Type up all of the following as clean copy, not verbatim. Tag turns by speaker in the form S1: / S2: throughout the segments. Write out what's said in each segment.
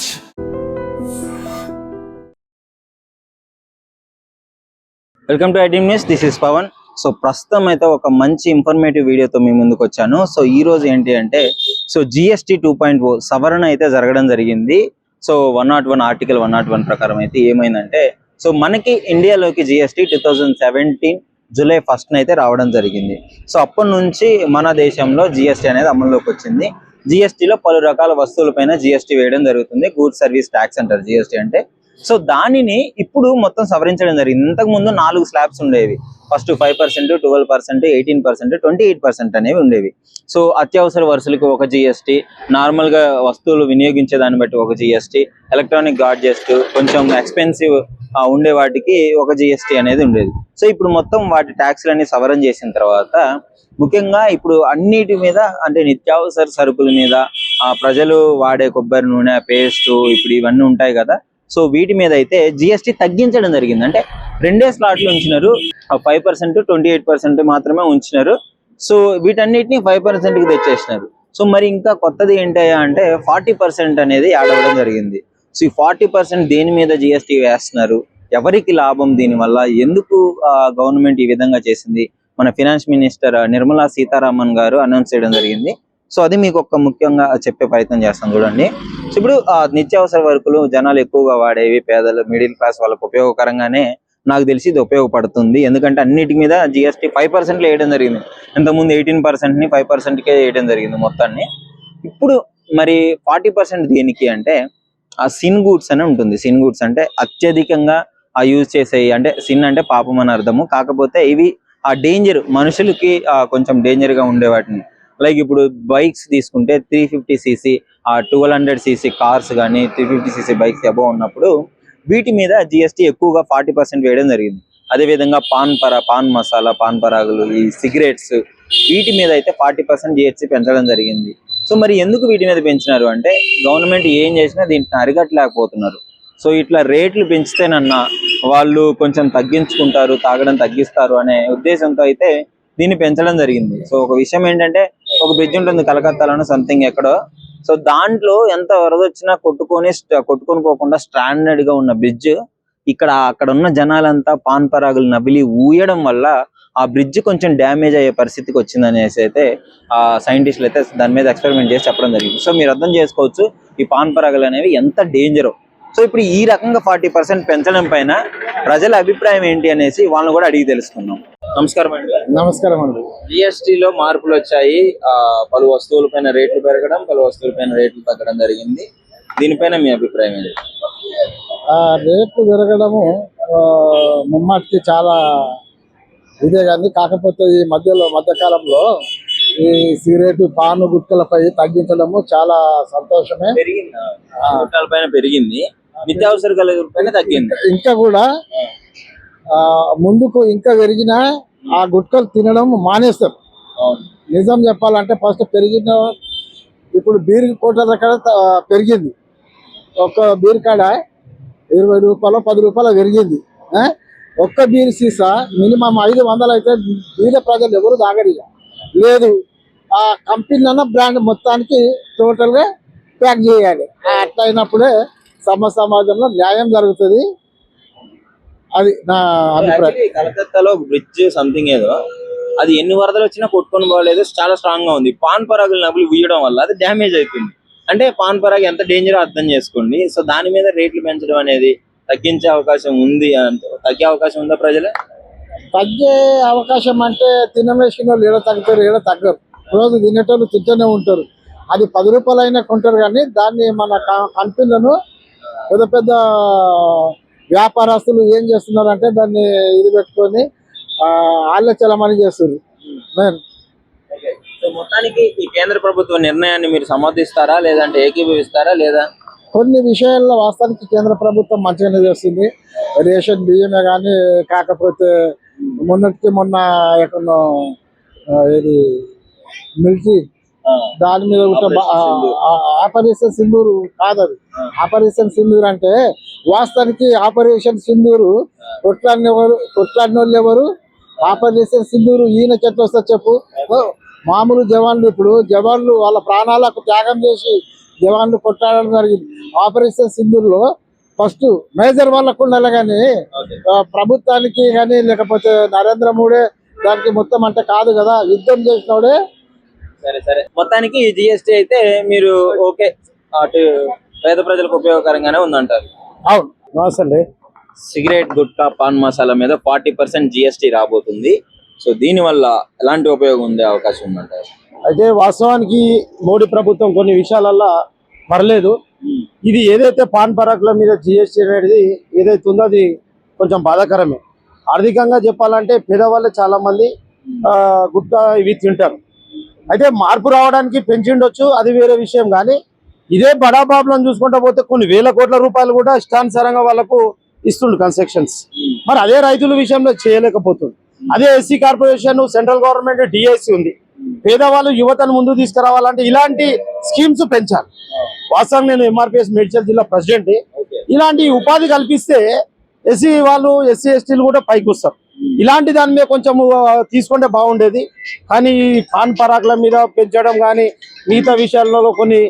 S1: much.
S2: Welcome to iDream news. This is Pavan. So ప్రస్తుతం అయితే ఒక మంచి ఇన్ఫర్మేటివ్ వీడియోతో మీ ముందుకు వచ్చాను. సో ఈ రోజు ఏంటి అంటే GST 2.0 సవరణ అయితే జరగడం జరిగింది. సో 101 ఆర్టికల్ 101 ప్రకారం అయితే ఏమైందంటే మనకి ఇండియాలోకి GST 2017 జూలై 1st అయితే రావడం జరిగింది. సో అప్పటి నుంచి మన దేశంలో GST అనేది అమల్లోకి వచ్చింది. GST లో పలు రకాల వస్తువులపైన GST వేయడం జరుగుతుంది. గూడ్స్ సర్వీస్ ట్యాక్స్ అంటారు GST అంటే. సో దానిని ఇప్పుడు మొత్తం సవరించడం జరిగింది. ఇంతకు ముందు 4 స్లాబ్స్ ఉండేవి. ఫస్ట్ 5%, 12%, 18%, 28% అనేవి ఉండేవి. సో అత్యవసర వరుసలకు ఒక GST, నార్మల్ గా వస్తువులు వినియోగించే దాన్ని బట్టి ఒక GST, ఎలక్ట్రానిక్ గాడ్జెట్స్, కొంచెం ఎక్స్పెన్సివ్ ఉండే వాటికి ఒక GST అనేది ఉండేది. సో ఇప్పుడు మొత్తం వాటి ట్యాక్స్లన్నీ సవరణ చేసిన తర్వాత ముఖ్యంగా ఇప్పుడు అన్నిటి మీద అంటే నిత్యావసర సరుకుల మీద, ప్రజలు వాడే కొబ్బరి నూనె, పేస్ట్, ఇప్పుడు ఇవన్నీ ఉంటాయి కదా. సో వీటి మీద అయితే GST తగ్గించడం జరిగింది. అంటే 2 స్లాట్లు ఉంచినారు. 5%, 28% మాత్రమే ఉంచినారు. సో వీటన్నిటిని 5%కి తెచ్చేసినారు. సో మరి ఇంకా కొత్తది ఏంటయ్యా అంటే 40% అనేది యాడ్ అవ్వడం జరిగింది. సో ఈ 40% దేని మీద GST వేస్తున్నారు, ఎవరికి లాభం దీనివల్ల, ఎందుకు గవర్నమెంట్ ఈ విధంగా చేసింది, మన ఫినాన్స్ మినిస్టర్ నిర్మలా సీతారామన్ గారు అనౌన్స్ చేయడం జరిగింది. సో అది మీకు ఒక ముఖ్యంగా చెప్పే ప్రయత్నం చేస్తాను చూడండి. సో ఇప్పుడు నిత్యావసర వరకులు జనాలు ఎక్కువగా వాడేవి, పేదలు, మిడిల్ క్లాస్ వాళ్ళకు ఉపయోగకరంగానే నాకు తెలిసి ఇది ఉపయోగపడుతుంది. ఎందుకంటే అన్నిటి మీద GST 5% వేయడం జరిగింది. ఇంతకుముందు 18%ని 5%కే వేయడం జరిగింది మొత్తాన్ని. ఇప్పుడు మరి 40% దేనికి అంటే సిన్ గూడ్స్ అని ఉంటుంది. సిన్ గూడ్స్ అంటే అత్యధికంగా యూజ్ చేసేవి. అంటే సిన్ అంటే పాపం అని అర్థము. కాకపోతే ఇవి డేంజర్, మనుషులకి కొంచెం డేంజర్ గా ఉండే వాటిని. లైక్ ఇప్పుడు బైక్స్ తీసుకుంటే 350cc, 1200cc కార్స్ కానీ 350cc బైక్స్ అబౌవ్ ఉన్నప్పుడు వీటి మీద GST ఎక్కువగా 40% వేయడం జరిగింది. అదేవిధంగా పాన్ మసాలా, పాన్ పరాగులు, ఈ సిగరెట్స్, వీటి మీద అయితే 40% GST పెంచడం జరిగింది. సో మరి ఎందుకు వీటి మీద పెంచినారు అంటే గవర్నమెంట్ ఏం చేసినా దీంట్లో అరికట్టలేకపోతున్నారు. సో ఇట్లా రేట్లు పెంచితేనన్నా వాళ్ళు కొంచెం తగ్గించుకుంటారు, తాగడం తగ్గిస్తారు అనే ఉద్దేశంతో అయితే దీన్ని పెంచడం జరిగింది. సో ఒక విషయం ఏంటంటే ఒక బ్రిడ్జ్ ఉంటుంది కలకత్తాలోనూ సంథింగ్ ఎక్కడో. సో దాంట్లో ఎంత వరద వచ్చినా కొట్టుకొని పోకుండా స్టాండర్డ్ గా ఉన్న బ్రిడ్జ్ అక్కడ ఉన్న జనాలంతా పాన్ పరాగులు నవిలి ఊయడం వల్ల ఆ బ్రిడ్జ్ కొంచెం డ్యామేజ్ అయ్యే పరిస్థితికి వచ్చిందనేసి అయితే సైంటిస్టులు అయితే దాని మీద ఎక్స్పెరిమెంట్ చేసి చెప్పడం జరిగింది. సో మీరు అర్థం చేసుకోవచ్చు ఈ పాన్ పరాగులు అనేవి ఎంత డేంజరో. సో ఇప్పుడు ఈ రకంగా 40% పెంచడం పైన ప్రజల అభిప్రాయం ఏంటి అనేసి వాళ్ళని కూడా అడిగి తెలుసుకుందాం. నమస్కారం అండి.
S3: నమస్కారం అండి.
S2: GST లో మార్పులు వచ్చాయి. పలు వస్తువులపైన రేట్లు పెరగడం, పలు వస్తువులపైన రేట్లు తగ్గడం జరిగింది. దీనిపైన మీ అభిప్రాయం ఏంటి?
S3: రేట్లు పెరగడము ముమ్మాటికి చాలా ఇదే కానీ, కాకపోతే ఈ మధ్యకాలంలో ఈ సిగరెట్, పాను, గుట్కలపై తగ్గించడము చాలా సంతోషమే.
S2: పెరిగింది, నిత్యావసర పైన తగ్గింది.
S3: ఇంకా కూడా ముందుకు ఇంకా పెరిగినా ఆ గుట్కలు తినడం మానేస్తారు. నిజం చెప్పాలంటే ఫస్ట్ పెరిగిన, ఇప్పుడు బీర్ కోట్ల దగ్గర పెరిగింది. ఒక బీర్ కాడ 20 రూపాయలు 10 రూపాయలు పెరిగింది. ఒక్క బీర్ సీసా మినిమం 500 అయితే బీద ప్రజలు ఎవరు తాగరిగా లేదు. ఆ కంపెనీ అన్న బ్రాండ్ మొత్తానికి టోటల్ గా ప్యాక్ చేయాలి. అట్లా అయినప్పుడే సమాజంలో న్యాయం జరుగుతుంది. అది నా అభిప్రాయం.
S2: కలకత్తాలో బ్రిడ్జ్ సంథింగ్ ఏదో, అది ఎన్ని వరదలు వచ్చినా కొట్టుకొని పోలేదు, చాలా స్ట్రాంగ్ గా ఉంది. పాన్ పరాగులు నవ్వులు వీయడం వల్ల అది డ్యామేజ్ అయిపోయింది. అంటే పాన్ పరాగ్ ఎంత డేంజర్ అర్థం చేసుకోండి. సో దాని మీద రేట్లు పెంచడం అనేది తగ్గించే అవకాశం ఉంది, తగ్గే అవకాశం ఉందా? ప్రజలు
S3: తగ్గే అవకాశం అంటే తినవేసిన వాళ్ళు ఏడ తగ్గుతారు, ఏడ తగ్గరు. రోజు తినేటోళ్ళు తింటూనే ఉంటారు. అది 10 రూపాయలు అయినా కొంటారు. కానీ దాన్ని మన కంపెనీలను పెద్ద పెద్ద వ్యాపారస్తులు ఏం చేస్తున్నారు అంటే దాన్ని ఇది పెట్టుకొని ఆలోచనమని చేస్తారు.
S2: మొత్తానికి ఈ కేంద్ర ప్రభుత్వ నిర్ణయాన్ని మీరు సమర్థిస్తారా, లేదంటే ఏకీభవిస్తారా లేదా?
S3: కొన్ని విషయాల్లో వాస్తవానికి కేంద్ర ప్రభుత్వం మంచిగానే చేస్తుంది. రేషన్ బియ్యమే కానీ, కాకపోతే మొన్న ఎక్కడో ఇది మిలిటరీ దాని మీద ఆపరేషన్ సింధూరు కాదు. అది ఆపరేషన్ సింధూర్ అంటే వాస్తవానికి ఆపరేషన్ సింధూరు కొట్లాడినోళ్ళు ఎవరు? ఆపరేషన్ సింధూరు ఈయన చెట్లు వస్తా చెప్పు. మామూలు జవాన్లు, ఇప్పుడు జవాన్లు వాళ్ళ ప్రాణాలకు త్యాగం చేసి జవాన్లు కొట్టాడడం జరిగింది. ఆపరేషన్ సింధూర్లో ఫస్ట్ మేజర్ వాళ్ళకు ఉండాలి కానీ ప్రభుత్వానికి కానీ లేకపోతే నరేంద్ర మోడీ దానికి మొత్తం అంటే కాదు కదా. యుద్ధం చేసినోడే.
S2: సరే మొత్తానికి జిఎస్టీ అయితే మీరు ఓకే, అటు పేద ప్రజలకు ఉపయోగకరంగానే ఉందంటారు.
S3: అవును అసలు
S2: సిగరెట్, గుట్కా, పాన్ మసాలా మీద 40% జిఎస్టీ రాబోతుంది. సో దీని వల్ల ఎలాంటి ఉపయోగం ఉండే అవకాశం ఉందంటారు?
S3: అయితే వాస్తవానికి మోడీ ప్రభుత్వం కొన్ని విషయాలల్లో పర్లేదు. ఇది ఏదైతే పాన్ పరాకుల మీద జిఎస్టీ అనేది ఏదైతే ఉందో అది కొంచెం బాధాకరమే. ఆర్థికంగా చెప్పాలంటే పేదవాళ్ళు చాలా మంది గుట్కా ఇవి తింటారు. అయితే మార్పు రావడానికి పెంచిండొచ్చు, అది వేరే విషయం. కానీ ఇదే బడాబాబులను చూసుకుంటా పోతే కొన్ని వేల కోట్ల రూపాయలు కూడా ఇష్టానుసారంగా వాళ్ళకు ఇస్తుండు కన్సెషన్స్. మరి అదే రైతుల విషయంలో చేయలేకపోతుంది. అదే SC corporation, central government DIC ఉంది. పేదవాళ్ళు యువతను ముందుకు తీసుకురావాలంటే ఇలాంటి స్కీమ్స్ పెంచాలి. వాస్తవం నేను ఎంఆర్పిఎస్ మేడ్చల్ జిల్లా ప్రెసిడెంట్. ఇలాంటి ఉపాధి కల్పిస్తే ఎస్సీ వాళ్ళు, ఎస్సీ ఎస్టీలు కూడా పైకి వస్తారు. ఇలాంటి దాని మీద కొంచెం తీసుకుంటే బాగుండేది. కానీ పాన్ పరాకుల మీద పెంచడం కానీ మిగతా విషయాలలో కొన్ని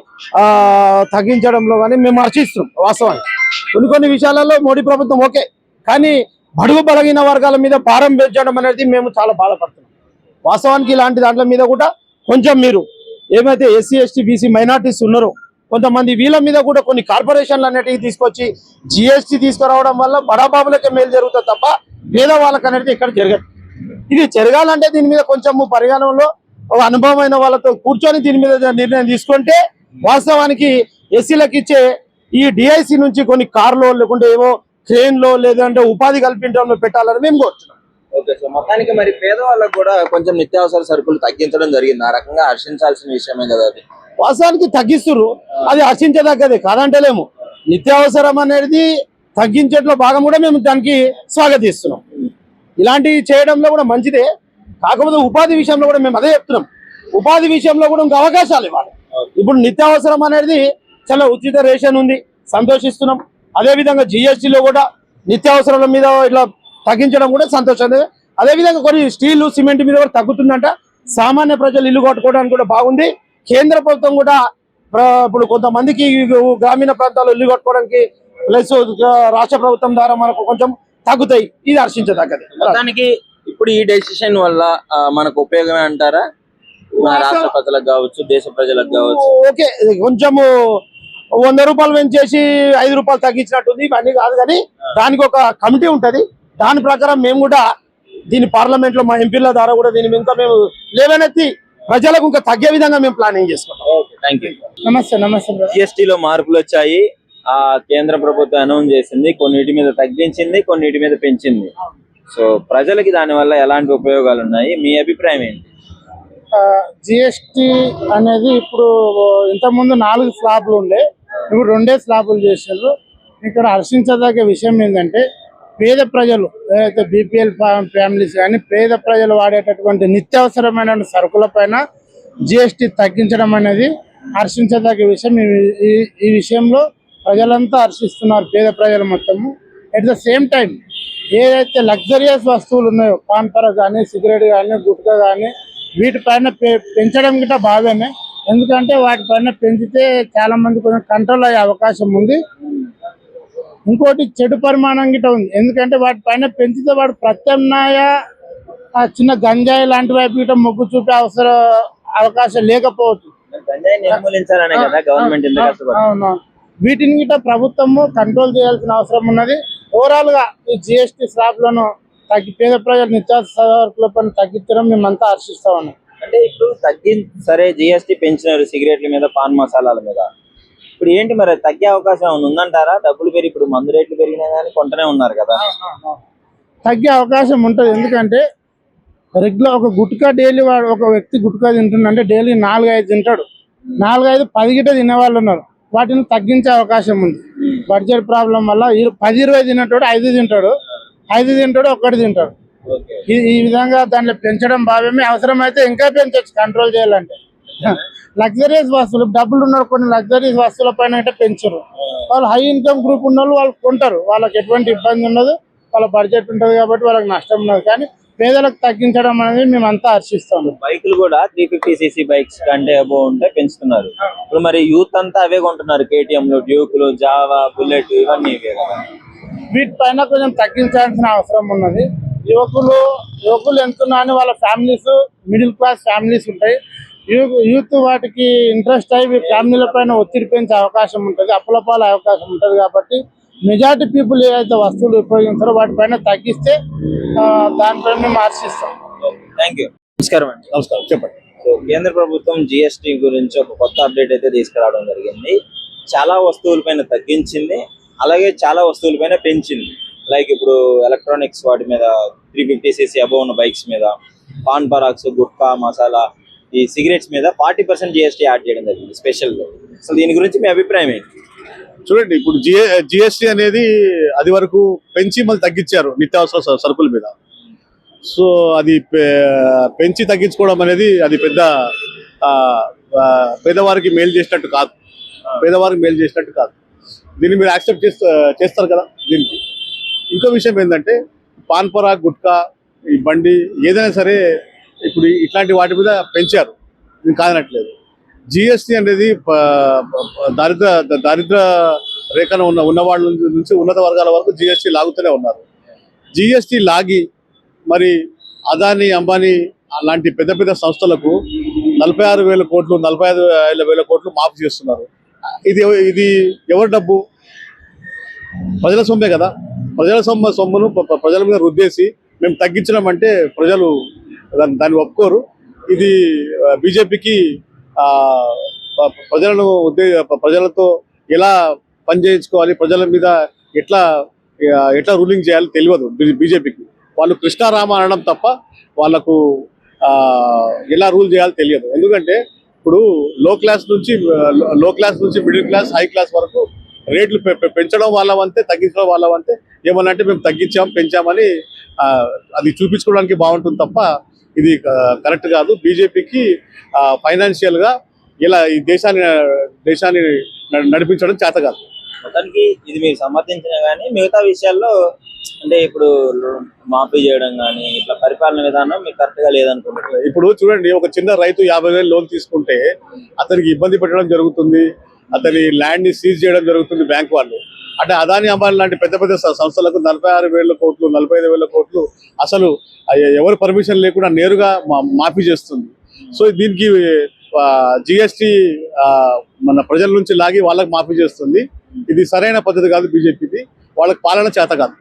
S3: తగ్గించడంలో కానీ మేము హర్షిస్తున్నాం. వాస్తవానికి కొన్ని విషయాలలో మోడీ ప్రభుత్వం ఓకే, కానీ బడుగు బలగిన వర్గాల మీద భారం పెంచడం అనేది మేము చాలా బాధపడుతున్నాం. వాస్తవానికి ఇలాంటి దాంట్ల మీద కూడా కొంచెం మీరు ఏమైతే ఎస్సీ ఎస్టీ బీసీ మైనార్టీస్ ఉన్నారో కొంతమంది వీళ్ళ మీద కూడా కొన్ని కార్పొరేషన్లు అనేటివి తీసుకొచ్చి జిఎస్టీ తీసుకురావడం వల్ల బడాబాబులకే మేలు జరుగుతుంది తప్ప పేదవాళ్ళకి అనేది ఇక్కడ జరగదు. ఇది జరగాలంటే దీని మీద కొంచెం పరిగణనలో అనుభవమైన వాళ్ళతో కూర్చొని దీని మీద నిర్ణయం తీసుకుంటే వాస్తవానికి ఎస్సీలకు ఇచ్చే ఈ డిఐసి నుంచి కొన్ని కార్లో లేకుంటే ఏవో ట్రైన్లో లేదంటే ఉపాధి కల్పించడంలో పెట్టాలని మేము కోరుతున్నాం.
S2: ఓకే, సో మొత్తానికి మరి పేదవాళ్ళకు కూడా కొంచెం నిత్యావసర సరుకులు తగ్గించడం జరిగింది. ఆ రకంగా హర్షించాల్సిన విషయమే కదా అది.
S3: వాస్తవానికి తగ్గిస్తున్నారు, అది హర్షించదగ్గదే కాదంటలేము. నిత్యావసరం అనేది తగ్గించట్లో భాగం కూడా మేము దానికి స్వాగతిస్తున్నాం. ఇలాంటివి చేయడంలో కూడా మంచిదే. కాకపోతే ఉపాధి విషయంలో కూడా మేము అదే చెప్తున్నాం. ఉపాధి విషయంలో కూడా ఇంకా అవకాశాలు ఇవ్వాలి. ఇప్పుడు నిత్యావసరం అనేది చాలా ఉచిత రేషన్ ఉంది, సంతోషిస్తున్నాం. అదేవిధంగా జిఎస్టీలో కూడా నిత్యావసరాల మీద ఇట్లా తగ్గించడం కూడా సంతోషం. అదేవిధంగా కొన్ని స్టీల్, సిమెంట్ మీద కూడా తగ్గుతుందంట. సామాన్య ప్రజలు ఇల్లు కట్టుకోవడానికి కూడా బాగుంది. కేంద్ర ప్రభుత్వం కూడా ఇప్పుడు కొంతమందికి గ్రామీణ ప్రాంతాల్లో ఇల్లు కట్టుకోవడానికి ప్లస్ రాష్ట్ర ప్రభుత్వం ద్వారా మనకు కొంచెం తగ్గుతాయి. ఇది హర్షించదగ్గది.
S2: మొత్తానికి ఇప్పుడు ఈ డెసిషన్ వల్ల మనకు ఉపయోగమే అంటారా? మన రాష్ట్ర ప్రజలకు కావచ్చు, దేశ ప్రజలకు కావచ్చు.
S3: ఓకే, కొంచెము 100 రూపాయలు పెంచేసి 5 రూపాయలు తగ్గించినట్టుంది. ఇవన్నీ కాదు, కానీ దానికి ఒక కమిటీ ఉంటది. దాని ప్రకారం మేము కూడా దీని పార్లమెంట్ లో మా ఎంపీల ద్వారా కూడా దీని ఇంకా మేము లేవనెత్తి ప్రజలకు ఇంకా తగ్గే విధంగా మేము ప్లానింగ్ చేసుకుంటాం. నమస్తే.
S2: జిఎస్టీలో మార్పులు వచ్చాయి. ఆ కేంద్ర ప్రభుత్వం అనౌన్స్ చేసింది, కొన్నిటి మీద తగ్గించింది, కొన్నిటి మీద పెంచింది. సో ప్రజలకి దాని వల్ల ఎలాంటి ఉపయోగాలు ఉన్నాయి, మీ అభిప్రాయం ఏంటి?
S3: జిఎస్టీ అనేది ఇప్పుడు ఇంతకుముందు 4 స్లాబ్లు ఉండే, ఇప్పుడు 2 స్లాబులు చేశారు. ఇక్కడ హర్షించదగ్గ విషయం ఏంటంటే పేద ప్రజలు ఏదైతే బీపీఎల్ ఫ్యామిలీస్ కానీ పేద ప్రజలు వాడేటటువంటి నిత్యావసరమైన సరుకుల పైన జిఎస్టీ తగ్గించడం అనేది హర్షించదగ్గ విషయం. ఈ విషయంలో ప్రజలంతా హర్షిస్తున్నారు, పేద ప్రజలు మొత్తము. అట్ ద సేమ్ టైం ఏదైతే లగ్జరియస్ వస్తువులు ఉన్నాయో పాన్ పరాగ్ కానీ, సిగరెట్ కానీ, గుట్కా కానీ వీటిపైన పెంచడం గిట్ట బాగానే. ఎందుకంటే వాటిపైన పెంచితే చాలా మంది కొంచెం కంట్రోల్ అయ్యే అవకాశం ఉంది. ఇంకోటి చెడు పరిమాణం గిట్ట ఉంది. ఎందుకంటే వాటిపైన పెంచితే వాడు ప్రత్యామ్నాయ చిన్న గంజాయి లాంటి వైపు గిట్ట మొగ్గు చూపే అవకాశం లేకపోవచ్చు. అవును, వీటిని గిట్ట ప్రభుత్వము కంట్రోల్ చేయాల్సిన అవసరం ఉన్నది. ఓవరాల్ గా ఈ జిఎస్టీ స్లాబ్లను పేద ప్రజల నిత్యావసర సరుకుల పైన తగ్గించడం మేమంతా హర్షిస్తా ఉన్నాం.
S2: అంటే ఇప్పుడు సరే జిఎస్టీ పెంచినారు సిగరెట్ల మీద, పాన్ మసాలాల మీద. ఇప్పుడు ఏంటి మరి తగ్గే అవకాశం ఉందంటారా? డబ్బులు పెరిగి ఇప్పుడు మందు రేట్లు పెరిగినా కానీ కొంటనే ఉన్నారు కదా.
S3: తగ్గే అవకాశం ఉంటుంది. ఎందుకంటే రెగ్యులర్ ఒక గుట్కా డైలీ వాడు ఒక వ్యక్తి గుట్కా తింటుందంటే డైలీ 4-5 తింటాడు. 4-5, 10 గిట్ట తినేవాళ్ళు ఉన్నారు. వాటిని తగ్గించే అవకాశం ఉంది. బడ్జెట్ ప్రాబ్లం వల్ల 10-20 తినేటోడు 5 తింటాడు, 5 తింటాడు, 1 తింటాడు. ఈ విధంగా దాంట్లో పెంచడం భావ్యమే. అవసరమైతే ఇంకా పెంచవచ్చు కంట్రోల్ చేయాలంటే. లగ్జరీస్ వస్తువులు డబ్బులు ఉన్నారు, కొన్ని లగ్జరీస్ వస్తువుల పైన అయితే పెంచరు. వాళ్ళు హై ఇన్కమ్ గ్రూప్ ఉన్న వాళ్ళు కొంటారు, వాళ్ళకి ఎటువంటి ఇబ్బంది ఉండదు, వాళ్ళ బడ్జెట్ ఉంటుంది కాబట్టి వాళ్ళకి నష్టం ఉండదు. కానీ పేదలకు తగ్గించడం అనేది మేమంతా హర్షిస్తాము.
S2: బైకులు కూడా 350cc బైక్స్ కంటే అబోవ్ ఉంటే పెంచుతున్నారు. ఇప్పుడు మరి యూత్ అంతా అవే కొంటున్నారు, కేటీఎంలు, డ్యూకులు, జావా, బుల్లెట్ ఇవన్నీ ఇవే కదా.
S3: వీటిపైన కొంచెం తగ్గించాల్సిన అవసరం ఉన్నది. యువకులు ఎంతున్నా అని వాళ్ళ ఫ్యామిలీస్ మిడిల్ క్లాస్ ఫ్యామిలీస్ ఉంటాయి. యూత్ వాటికి ఇంట్రెస్ట్ అయ్యి ఫ్యామిలీల పైన ఒత్తిడి పెంచే అవకాశం ఉంటుంది, అప్పుల పాలే అవకాశం ఉంటుంది. కాబట్టి మెజారిటీ పీపుల్ ఏదైతే వస్తువులు ఉపయోగిస్తారో వాటిపైన తగ్గిస్తే దానిపైన మేము హర్షిస్తాం.
S2: Thank you. నమస్కారం అండి.
S3: నమస్కారం, చెప్పండి.
S2: సో కేంద్ర ప్రభుత్వం జిఎస్టీ గురించి ఒక కొత్త అప్డేట్ అయితే తీసుకురావడం జరిగింది. చాలా వస్తువులపైన తగ్గించింది, అలాగే చాలా వస్తువులపైన పెంచింది. లైక్ ఇప్పుడు ఎలక్ట్రానిక్స్ వాటి మీద 350cc అబోవ్ ఉన్న బైక్స్ మీద, పాన్ పరాక్స్, గుట్కా, మసాలా, ఈ సిగరెట్స్ మీద 40% జిఎస్టీ యాడ్ చేయడం జరిగింది స్పెషల్ గా. సో దీని గురించి మీ అభిప్రాయం ఏంటి?
S1: చూడండి, ఇప్పుడు జిఎస్టీ అనేది అది వరకు పెంచి మళ్ళీ తగ్గించారు నిత్యావసర సరుకుల మీద. సో అది పెంచి తగ్గించుకోవడం అనేది అది పెద్ద పేదవారికి మేలు చేసినట్టు కాదు. దీన్ని మీరు యాక్సెప్ట్ చేస్తారు కదా. దీనికి ఇంకో విషయం ఏంటంటే, పాన్ పరాగ్, గుట్కా, ఈ బండి ఏదైనా సరే ఇప్పుడు ఇట్లాంటి వాటి మీద పెంచారు, నేను కాదనట్లేదు. జిఎస్టీ అనేది దారిద్ర రేఖను ఉన్న వాళ్ళ నుంచి ఉన్నత వర్గాల వరకు జిఎస్టీ లాగుతూనే ఉన్నారు. జిఎస్టీ లాగి మరి అదానీ, అంబానీ అలాంటి పెద్ద పెద్ద సంస్థలకు 46,000 కోట్లు, 45,000 కోట్లు మాఫ్ చేస్తున్నారు. ఇది ఎవరి డబ్బు? ప్రజల సొమ్మే కదా. ప్రజల సొమ్మును ప్రజల మీద రుద్దేసి మేము తగ్గించడం అంటే ప్రజలు దాన్ని ఒప్పుకోరు. ఇది బీజేపీకి ప్రజలతో ఎలా పనిచేయించుకోవాలి, ప్రజల మీద ఎట్లా రూలింగ్ చేయాలో తెలియదు బీజేపీకి. వాళ్ళు కృష్ణారామ అనడం తప్ప వాళ్ళకు ఎలా రూల్ చేయాలో తెలియదు. ఎందుకంటే ఇప్పుడు లో క్లాస్ నుంచి మిడిల్ క్లాస్, హై క్లాస్ వరకు రేట్లు పెంచడం వాళ్ళ వంతే, తగ్గించడం వాళ్ళ వంతే. ఏమన్నా అంటే మేము పెంచామని అది చూపించుకోవడానికి బాగుంటుంది తప్ప ఇది కరెక్ట్ కాదు. బీజేపీకి ఫైనాన్షియల్ గా ఇలా ఈ దేశాన్ని నడిపించడం చేత కాదు.
S2: మొత్తానికి ఇది మీరు సమర్థించిన కానీ మిగతా విషయాల్లో అంటే ఇప్పుడు మాఫీ చేయడం కానీ ఇట్లా పరిపాలన విధానం మీకు కరెక్ట్ గా లేదనుకుంటున్నారు.
S1: ఇప్పుడు చూడండి, ఒక చిన్న రైతు 50,000 లోన్ తీసుకుంటే అతనికి ఇబ్బంది పెట్టడం జరుగుతుంది, అతని ల్యాండ్ ని సీజ్ చేయడం జరుగుతుంది బ్యాంక్ వాళ్ళు. అంటే అదానీ, అంబానీ లాంటి పెద్ద పెద్ద సంస్థలకు 46,000 కోట్లు, 45,000 కోట్లు అసలు ఎవరు పర్మిషన్ లేకుండా నేరుగా మాఫీ చేస్తుంది. సో దీనికి జిఎస్టీ మన ప్రజల నుంచి లాగి వాళ్ళకి మాఫీ చేస్తుంది. ఇది సరైన పద్ధతి కాదు బీజేపీది. వాళ్ళకి పాలన చేత కాదు.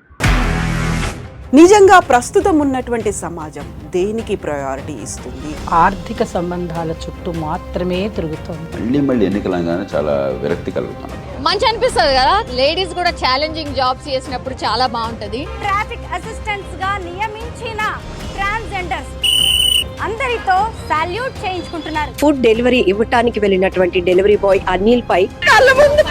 S4: నిజంగా ప్రస్తుతం ఉన్నటువంటి సమాజం దేనికి ప్రయారిటీ ఇస్తుంది?
S5: ఆర్థిక సంబంధాల చుట్టూ మాత్రమే తిరుగుతుంది.
S6: మళ్ళీ ఎన్నికలంగానే చాలా విరక్తి కలుగుతాం.
S7: మంచి అనిపిస్తుంది కదా. లేడీస్ కూడా ఛాలెంజింగ్ జాబ్స్ చేసినప్పుడు చాలా బాగుంటది.
S8: ట్రాఫిక్ అసిస్టెంట్స్ గా నియమించిన ట్రాన్స్జెండర్స్ అందరితో సాల్యూట్ చేయించుకుంటున్నారు.
S9: ఫుడ్ డెలివరీ ఇవ్వటానికి వెళ్ళినటువంటి డెలివరీ బాయ్ అనిల్ పై
S4: కళ్ళ ముందు